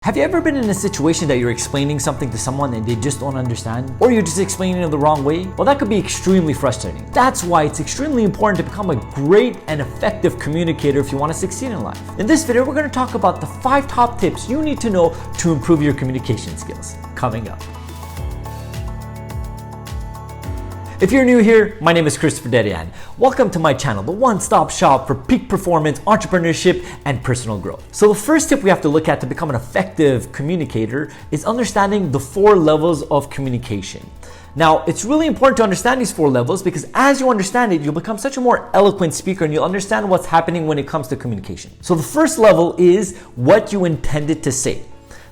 Have you ever been in a situation that you're explaining something to someone and they just don't understand? Or you're just explaining it the wrong way? Well, that could be extremely frustrating. That's why it's extremely important to become a great and effective communicator if you want to succeed in life. In this video, we're going to talk about the 5 top tips you need to know to improve your communication skills. Coming up. If you're new here, my name is Dedeyan. Welcome to my channel, the one-stop shop for peak performance, entrepreneurship, and personal growth. So the first tip we have to look at to become an effective communicator is understanding the 4 levels of communication. Now, it's really important to understand these 4 levels because as you understand it, you'll become such a more eloquent speaker and you'll understand what's happening when it comes to communication. So the first level is what you intended to say.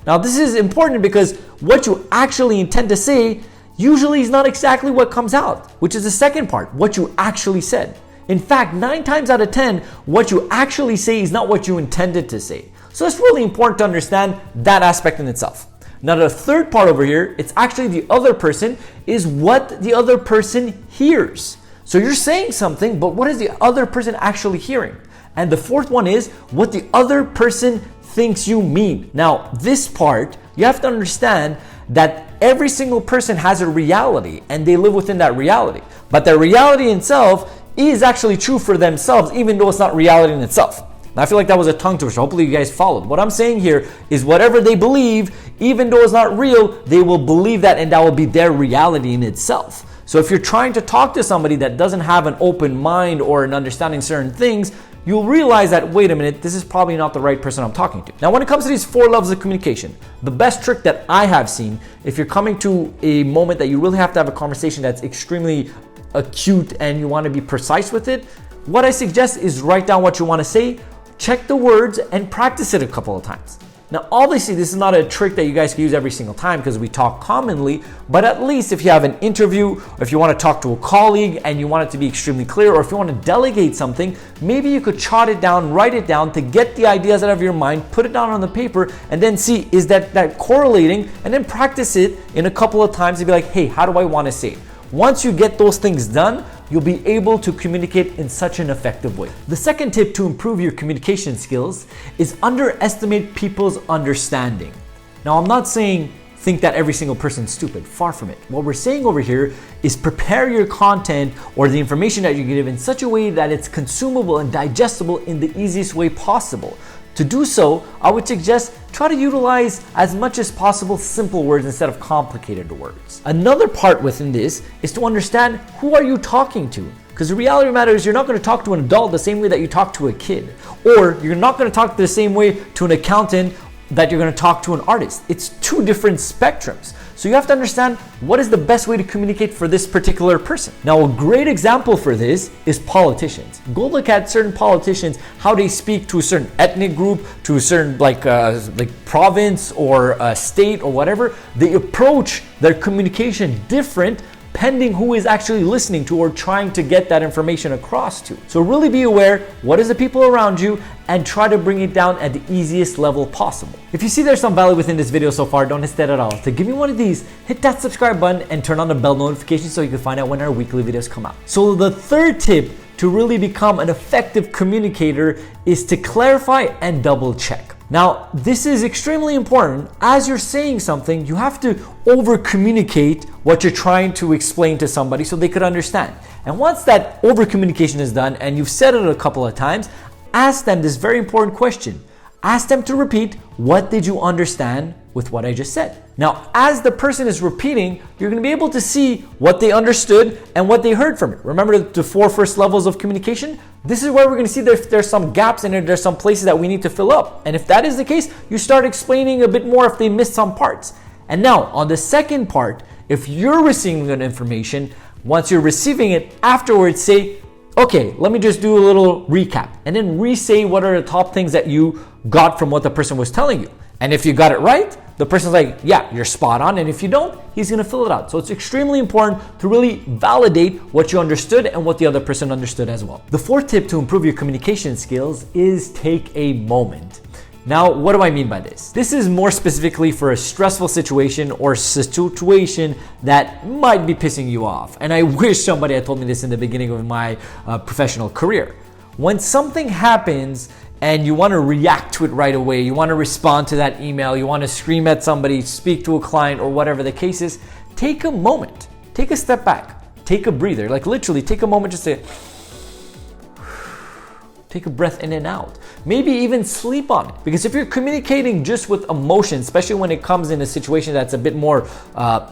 Now, this is important because what you actually intend to say usually is not exactly what comes out, which is the second part, what you actually said. In fact, 9 times out of 10, what you actually say is not what you intended to say. So it's really important to understand that aspect in itself. Now the third part over here, it's actually the other person, is what the other person hears. So you're saying something, but what is the other person actually hearing? And the fourth one is what the other person thinks you mean. Now this part, you have to understand that every single person has a reality and they live within that reality. But the reality in itself is actually true for themselves, even though it's not reality in itself. Now, I feel like that was a tongue twister. Hopefully you guys followed. What I'm saying here is whatever they believe, even though it's not real, they will believe that and that will be their reality in itself. So if you're trying to talk to somebody that doesn't have an open mind or an understanding certain things, you'll realize that, wait a minute, this is probably not the right person I'm talking to. Now, when it comes to these 4 levels of communication, the best trick that I have seen, if you're coming to a moment that you really have to have a conversation that's extremely acute and you want to be precise with it, what I suggest is write down what you want to say, check the words, and practice it a couple of times. Now, obviously, this is not a trick that you guys can use every single time because we talk commonly, but at least if you have an interview, or if you want to talk to a colleague and you want it to be extremely clear, or if you want to delegate something, maybe you could jot it down, write it down to get the ideas out of your mind, put it down on the paper, and then see, is that correlating, and then practice it in a couple of times to be like, hey, how do I want to say it? Once you get those things done, you'll be able to communicate in such an effective way. The second tip to improve your communication skills is underestimate people's understanding. Now, I'm not saying think that every single person is stupid. Far from it. What we're saying over here is prepare your content or the information that you give in such a way that it's consumable and digestible in the easiest way possible. To do so, I would suggest try to utilize as much as possible simple words instead of complicated words. Another part within this is to understand who are you talking to? Because the reality of the matter is you're not going to talk to an adult the same way that you talk to a kid. Or you're not going to talk the same way to an accountant that you're going to talk to an artist. It's 2 different spectrums. So you have to understand what is the best way to communicate for this particular person. Now, a great example for this is politicians. Go look at certain politicians, how they speak to a certain ethnic group, to a certain like province or state or whatever. They approach their communication different pending who is actually listening to or trying to get that information across to. So really be aware, what is the people around you, and try to bring it down at the easiest level possible. If you see there's some value within this video so far, don't hesitate at all to give me one of these, hit that subscribe button and turn on the bell notification so you can find out when our weekly videos come out. So the third tip to really become an effective communicator is to clarify and double check. Now, this is extremely important. As you're saying something, you have to over communicate what you're trying to explain to somebody so they could understand. And once that over communication is done and you've said it a couple of times, ask them this very important question. Ask them to repeat, what did you understand with what I just said? Now, as the person is repeating, you're going to be able to see what they understood and what they heard from it. Remember the 4 first levels of communication? This is where we're going to see there's some gaps in it, there's some places that we need to fill up. And if that is the case, you start explaining a bit more if they missed some parts. And now, on the second part, if you're receiving that information, once you're receiving it, afterwards say, okay, let me just do a little recap and then re-say what are the top things that you got from what the person was telling you. And if you got it right, the person's like, yeah, you're spot on. And if you don't, he's going to fill it out. So it's extremely important to really validate what you understood and what the other person understood as well. The 4th tip to improve your communication skills is take a moment. Now, what do I mean by this? This is more specifically for a stressful situation or situation that might be pissing you off. And I wish somebody had told me this in the beginning of my professional career. When something happens and you want to react to it right away. You want to respond to that email. You want to scream at somebody, speak to a client, or whatever the case is. Take a moment. Take a step back. Take a breather. Like literally take a moment just to take a breath in and out. Maybe even sleep on it. Because if you're communicating just with emotion, especially when it comes in a situation that's a bit more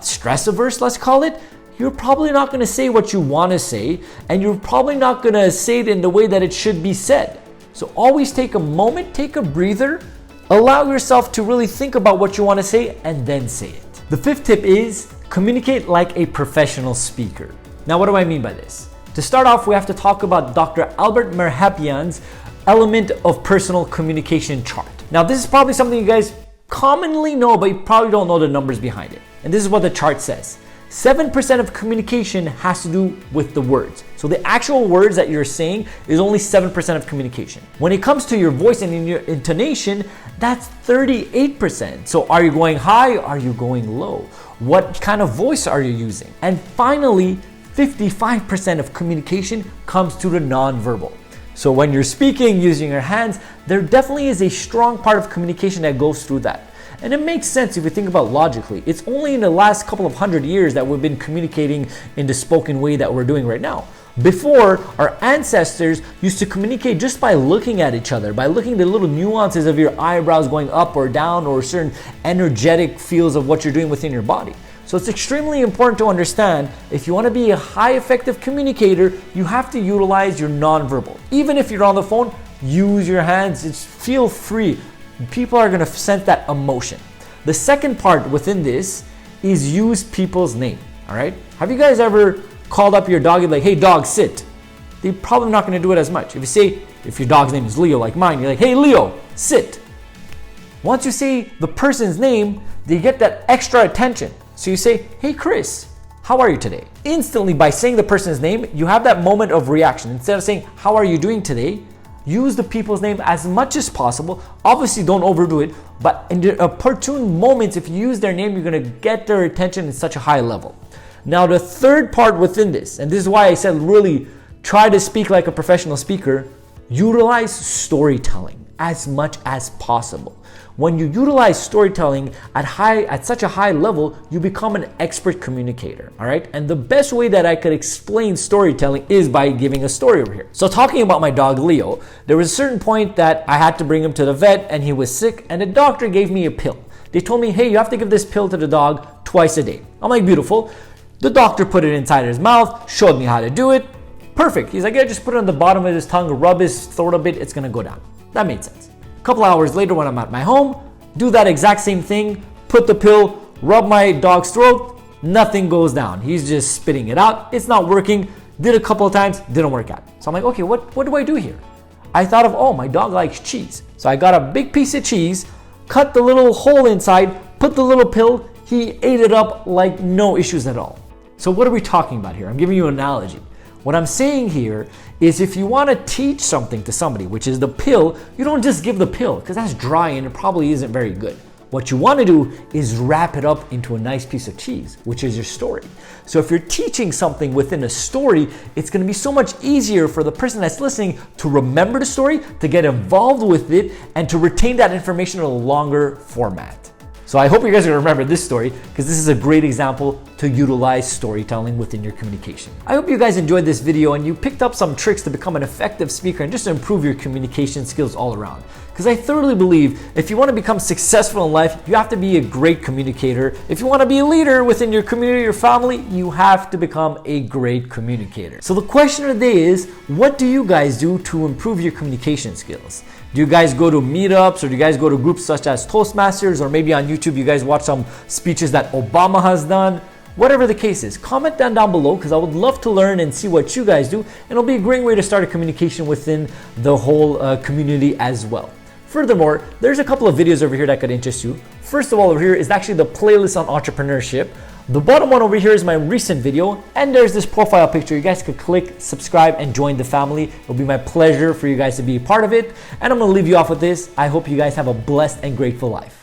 stress averse, let's call it, you're probably not going to say what you want to say, and you're probably not going to say it in the way that it should be said. So always take a moment, take a breather, allow yourself to really think about what you want to say, and then say it. The fifth tip is communicate like a professional speaker. Now, what do I mean by this? To start off, we have to talk about Dr. Albert Merhapian's element of personal communication chart. Now, this is probably something you guys commonly know, but you probably don't know the numbers behind it. And this is what the chart says. 7% of communication has to do with the words. So the actual words that you're saying is only 7% of communication. When it comes to your voice and in your intonation, that's 38%. So are you going high? Are you going low? What kind of voice are you using? And finally, 55% of communication comes to the nonverbal. So when you're speaking, using your hands, there definitely is a strong part of communication that goes through that. And it makes sense if you think about logically. It's only in the last couple of 100 years that we've been communicating in the spoken way that we're doing right now. Before, our ancestors used to communicate just by looking at each other, by looking at the little nuances of your eyebrows going up or down, or certain energetic feels of what you're doing within your body. So it's extremely important to understand, if you want to be a high effective communicator, you have to utilize your nonverbal. Even if you're on the phone, use your hands. Feel free. People are going to sense that emotion. The second part within this is use people's name. All right. Have you guys ever called up your dog and like, hey dog, sit? They're probably not going to do it as much. If you say, if your dog's name is Leo like mine, you're like, hey Leo, sit. Once you say the person's name, they get that extra attention. So you say, hey Chris, how are you today? Instantly, by saying the person's name, you have that moment of reaction. Instead of saying, how are you doing today? Use the people's name as much as possible. Obviously, don't overdo it, but in the opportune moments, if you use their name, you're gonna get their attention in such a high level. Now, the third part within this, and this is why I said really try to speak like a professional speaker, utilize storytelling as much as possible. When you utilize storytelling at such a high level, you become an expert communicator, all right? And the best way that I could explain storytelling is by giving a story over here. So talking about my dog Leo, there was a certain point that I had to bring him to the vet and he was sick, and the doctor gave me a pill. They told me, hey, you have to give this pill to the dog twice a day. I'm like, beautiful. The doctor put it inside his mouth, showed me how to do it. Perfect. He's like, yeah, just put it on the bottom of his tongue, rub his throat a bit, it's gonna go down. That made sense. A couple hours later when I'm at my home, do that exact same thing, put the pill, rub my dog's throat, nothing goes down. He's just spitting it out. It's not working. Did a couple of times, didn't work out. So I'm like, okay, what do I do here? I thought of, oh, my dog likes cheese. So I got a big piece of cheese, cut the little hole inside, put the little pill, he ate it up like no issues at all. So what are we talking about here? I'm giving you an analogy. What I'm saying here is if you want to teach something to somebody, which is the pill, you don't just give the pill because that's dry and it probably isn't very good. What you want to do is wrap it up into a nice piece of cheese, which is your story. So if you're teaching something within a story, it's going to be so much easier for the person that's listening to remember the story, to get involved with it, and to retain that information in a longer format. So I hope you guys are going to remember this story because this is a great example to utilize storytelling within your communication. I hope you guys enjoyed this video and you picked up some tricks to become an effective speaker and just to improve your communication skills all around. Because I thoroughly believe if you want to become successful in life, you have to be a great communicator. If you want to be a leader within your community or family, you have to become a great communicator. So the question of the day is, what do you guys do to improve your communication skills? Do you guys go to meetups, or do you guys go to groups such as Toastmasters, or maybe on YouTube you guys watch some speeches that Obama has done? Whatever the case is, comment down below because I would love to learn and see what you guys do, and it'll be a great way to start a communication within the whole community as well. Furthermore, there's a couple of videos over here that could interest you. First of all, over here is actually the playlist on entrepreneurship. The bottom one over here is my recent video, and there's this profile picture. You guys could click, subscribe, and join the family. It'll be my pleasure for you guys to be a part of it. And I'm gonna leave you off with this. I hope you guys have a blessed and grateful life.